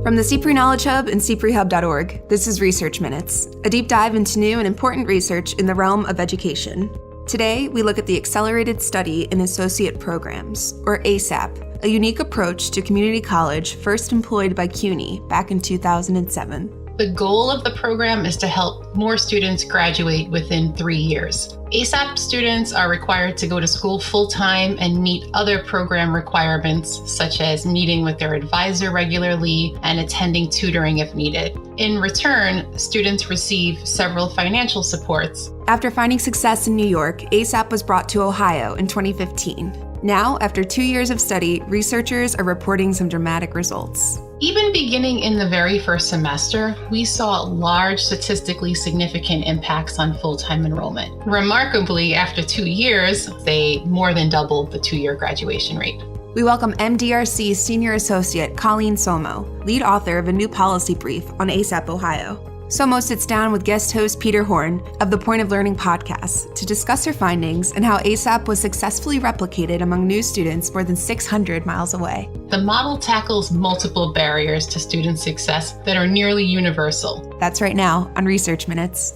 From the CPRE Knowledge Hub and cprehub.org, this is Research Minutes, a deep dive into new and important research in the realm of education. Today, we look at the Accelerated Study in Associate Programs, or ASAP, a unique approach to community college first employed by CUNY back in 2007. The goal of the program is to help more students graduate within 3 years. ASAP students are required to go to school full-time and meet other program requirements, such as meeting with their advisor regularly and attending tutoring if needed. In return, students receive several financial supports. After finding success in New York, ASAP was brought to Ohio in 2015. Now, after 2 years of study, researchers are reporting some dramatic results. Even beginning in the very first semester, we saw large statistically significant impacts on full-time enrollment. Remarkably, after 2 years, they more than doubled the 2-year graduation rate. We welcome MDRC Senior Associate Colleen Sommo, lead author of a new policy brief on ASAP Ohio. Sommo sits down with guest host Peter Horn of the Point of Learning podcast to discuss her findings and how ASAP was successfully replicated among new students more than 600 miles away. The model tackles multiple barriers to student success that are nearly universal. That's right now on Research Minutes.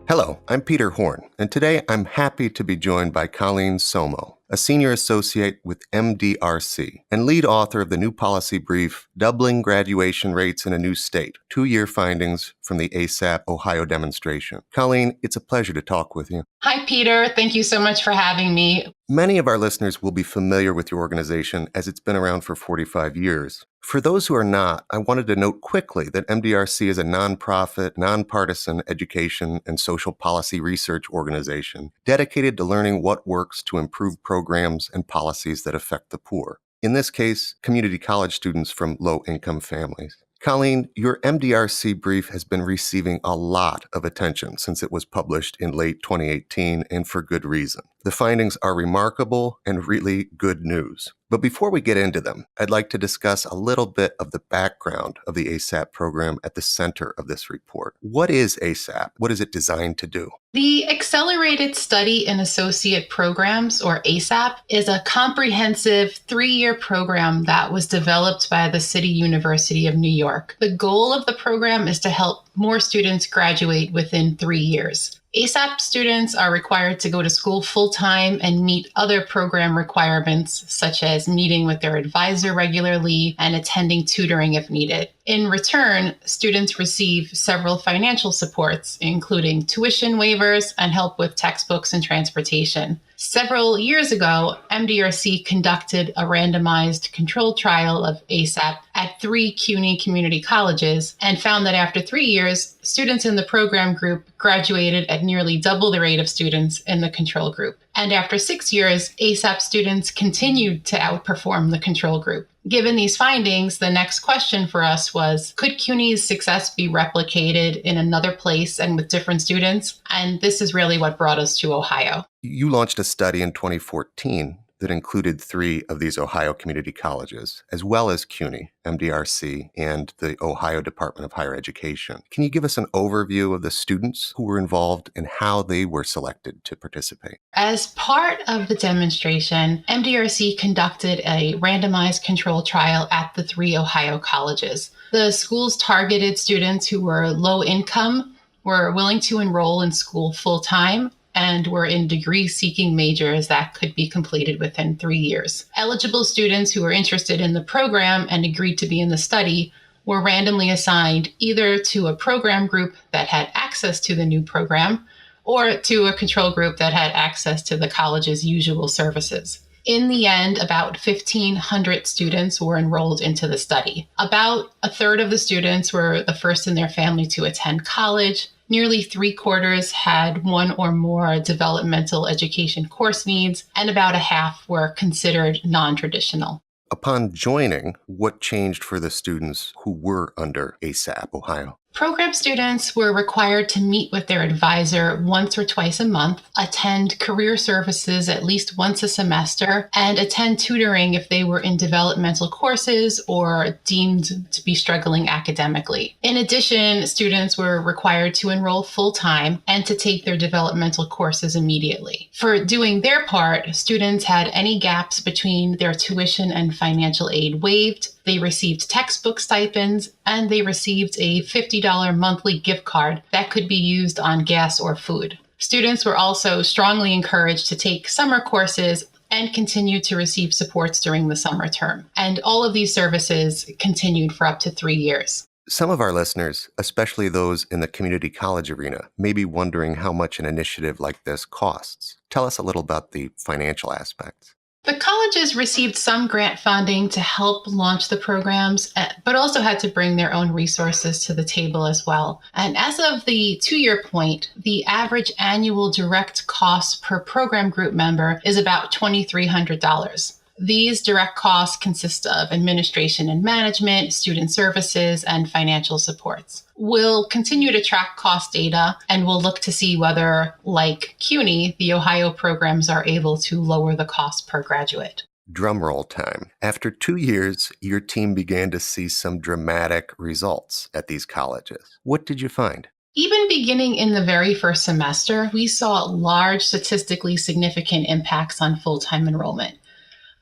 Hello, I'm Peter Horn, and today I'm happy to be joined by Colleen Sommo, a senior associate with MDRC and lead author of the new policy brief, Doubling Graduation Rates in a New State, 2-year findings from the ASAP Ohio demonstration. Colleen, it's a pleasure to talk with you. Hi, Peter. Thank you so much for having me. Many of our listeners will be familiar with your organization as it's been around for 45 years. For those who are not, I wanted to note quickly that MDRC is a nonprofit, nonpartisan education and social policy research organization dedicated to learning what works to improve programs and policies that affect the poor. In this case, community college students from low-income families. Colleen, your MDRC brief has been receiving a lot of attention since it was published in late 2018, and for good reason. The findings are remarkable and really good news. But before we get into them, I'd like to discuss a little bit of the background of the ASAP program at the center of this report. What is ASAP? What is it designed to do? The Accelerated Study in Associate Programs, or ASAP, is a comprehensive 3-year program that was developed by the City University of New York. The goal of the program is to help more students graduate within 3 years. ASAP students are required to go to school full-time and meet other program requirements, such as meeting with their advisor regularly and attending tutoring if needed. In return, students receive several financial supports, including tuition waivers and help with textbooks and transportation. Several years ago, MDRC conducted a randomized controlled trial of ASAP at 3 CUNY community colleges and found that after 3 years, students in the program group graduated at nearly double the rate of students in the control group. And after 6 years, ASAP students continued to outperform the control group. Given these findings, the next question for us was, could CUNY's success be replicated in another place and with different students? And this is really what brought us to Ohio. You launched a study in 2014 that included 3 of these Ohio community colleges, as well as CUNY, MDRC, and the Ohio Department of Higher Education. Can you give us an overview of the students who were involved and how they were selected to participate? As part of the demonstration, MDRC conducted a randomized control trial at the 3 Ohio colleges. The schools targeted students who were low income, were willing to enroll in school full-time, and were in degree-seeking majors that could be completed within 3 years. Eligible students who were interested in the program and agreed to be in the study were randomly assigned either to a program group that had access to the new program or to a control group that had access to the college's usual services. In the end, about 1,500 students were enrolled into the study. About a third of the students were the first in their family to attend college. Nearly 3/4 had one or more developmental education course needs, and about a half were considered non-traditional. Upon joining, what changed for the students who were under ASAP Ohio? Program students were required to meet with their advisor once or twice a month, attend career services at least once a semester, and attend tutoring if they were in developmental courses or deemed to be struggling academically. In addition, students were required to enroll full-time and to take their developmental courses immediately. For doing their part, students had any gaps between their tuition and financial aid waived. They received textbook stipends, and they received a $50 monthly gift card that could be used on gas or food. Students were also strongly encouraged to take summer courses and continue to receive supports during the summer term. And all of these services continued for up to 3 years. Some of our listeners, especially those in the community college arena, may be wondering how much an initiative like this costs. Tell us a little about the financial aspects. The colleges received some grant funding to help launch the programs, but also had to bring their own resources to the table as well. And as of the 2-year point, the average annual direct cost per program group member is about $2,300. These direct costs consist of administration and management, student services, and financial supports. We'll continue to track cost data, and we'll look to see whether, like CUNY, the Ohio programs are able to lower the cost per graduate. Drumroll time. After 2 years, your team began to see some dramatic results at these colleges. What did you find? Even beginning in the very first semester, we saw large statistically significant impacts on full-time enrollment.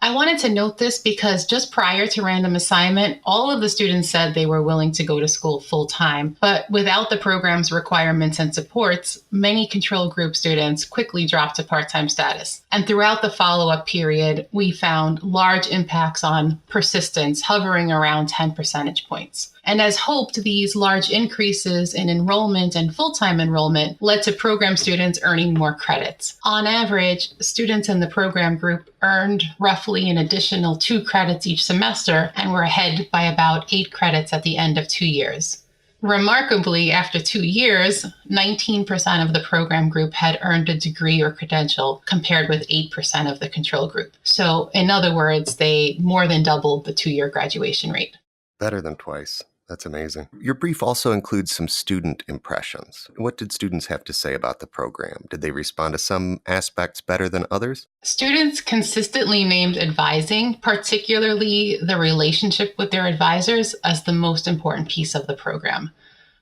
I wanted to note this because just prior to random assignment, all of the students said they were willing to go to school full-time, but without the program's requirements and supports, many control group students quickly dropped to part-time status. And throughout the follow-up period, we found large impacts on persistence hovering around 10 percentage points. And as hoped, these large increases in enrollment and full-time enrollment led to program students earning more credits. On average, students in the program group earned roughly an additional 2 credits each semester and were ahead by about 8 credits at the end of 2 years. Remarkably, after 2 years, 19% of the program group had earned a degree or credential, compared with 8% of the control group. So, in other words, they more than doubled the 2-year graduation rate. Better than twice. That's amazing. Your brief also includes some student impressions. What did students have to say about the program? Did they respond to some aspects better than others? Students consistently named advising, particularly the relationship with their advisors, as the most important piece of the program.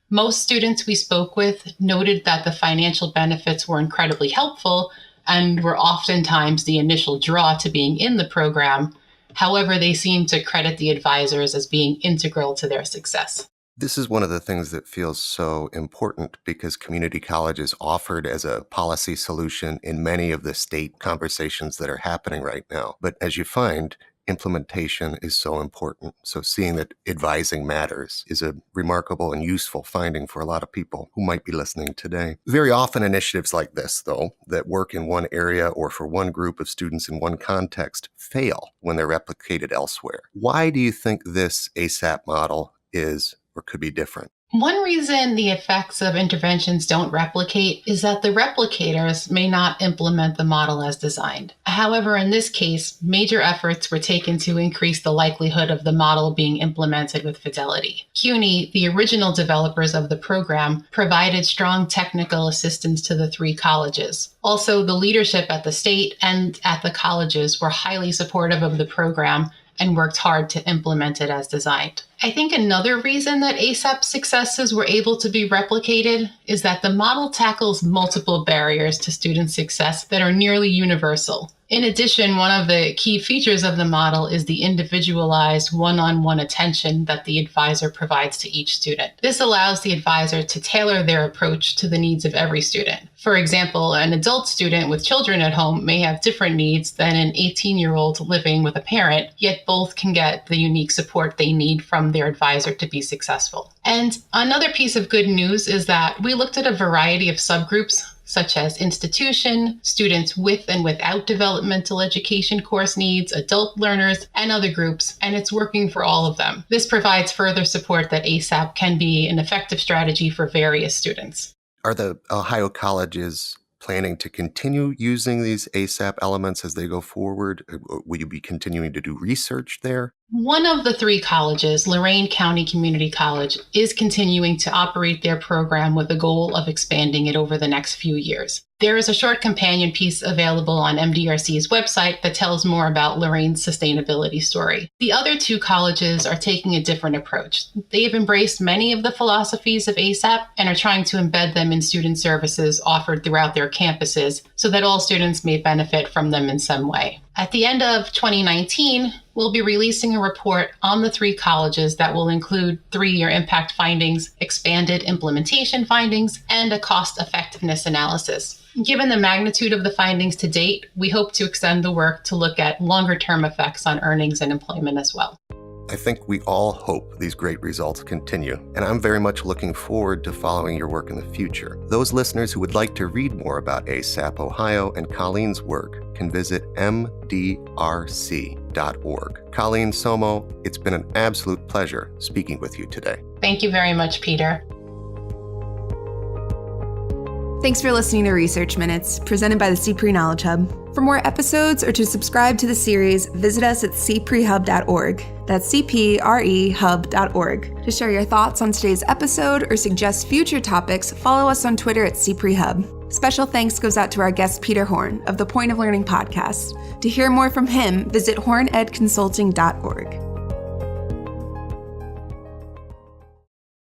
Most students we spoke with noted that the financial benefits were incredibly helpful and were oftentimes the initial draw to being in the program. However, they seem to credit the advisors as being integral to their success. This is one of the things that feels so important because community college is offered as a policy solution in many of the state conversations that are happening right now. But as you find, implementation is so important. So seeing that advising matters is a remarkable and useful finding for a lot of people who might be listening today. Very often initiatives like this, though, that work in one area or for one group of students in one context fail when they're replicated elsewhere. Why do you think this ASAP model is or could be different? One reason the effects of interventions don't replicate is that the replicators may not implement the model as designed. However, in this case, major efforts were taken to increase the likelihood of the model being implemented with fidelity. CUNY, the original developers of the program, provided strong technical assistance to the 3 colleges. Also, the leadership at the state and at the colleges were highly supportive of the program and worked hard to implement it as designed. I think another reason that ASAP successes were able to be replicated is that the model tackles multiple barriers to student success that are nearly universal. In addition, one of the key features of the model is the individualized one-on-one attention that the advisor provides to each student. This allows the advisor to tailor their approach to the needs of every student. For example, an adult student with children at home may have different needs than an 18-year-old living with a parent, yet both can get the unique support they need from their advisor to be successful. And another piece of good news is that we looked at a variety of subgroups such as institution, students with and without developmental education course needs, adult learners, and other groups, and it's working for all of them. This provides further support that ASAP can be an effective strategy for various students. Are the Ohio colleges planning to continue using these ASAP elements as they go forward? Will you be continuing to do research there? One of the 3 colleges, Lorain County Community College, is continuing to operate their program with the goal of expanding it over the next few years. There is a short companion piece available on MDRC's website that tells more about Lorain's sustainability story. The other 2 colleges are taking a different approach. They have embraced many of the philosophies of ASAP and are trying to embed them in student services offered throughout their campuses so that all students may benefit from them in some way. At the end of 2019, we'll be releasing a report on the 3 colleges that will include 3-year impact findings, expanded implementation findings, and a cost-effectiveness analysis. Given the magnitude of the findings to date, we hope to extend the work to look at longer-term effects on earnings and employment as well. I think we all hope these great results continue, and I'm very much looking forward to following your work in the future. Those listeners who would like to read more about ASAP Ohio and Colleen's work can visit MDRC.org. Colleen Sommo, it's been an absolute pleasure speaking with you today. Thank you very much, Peter. Thanks for listening to Research Minutes, presented by the CPRE Knowledge Hub. For more episodes or to subscribe to the series, visit us at cprehub.org. That's cprehub.org. To share your thoughts on today's episode or suggest future topics, follow us on Twitter at cprehub. Special thanks goes out to our guest Peter Horn of the Point of Learning podcast. To hear more from him, visit hornedconsulting.org.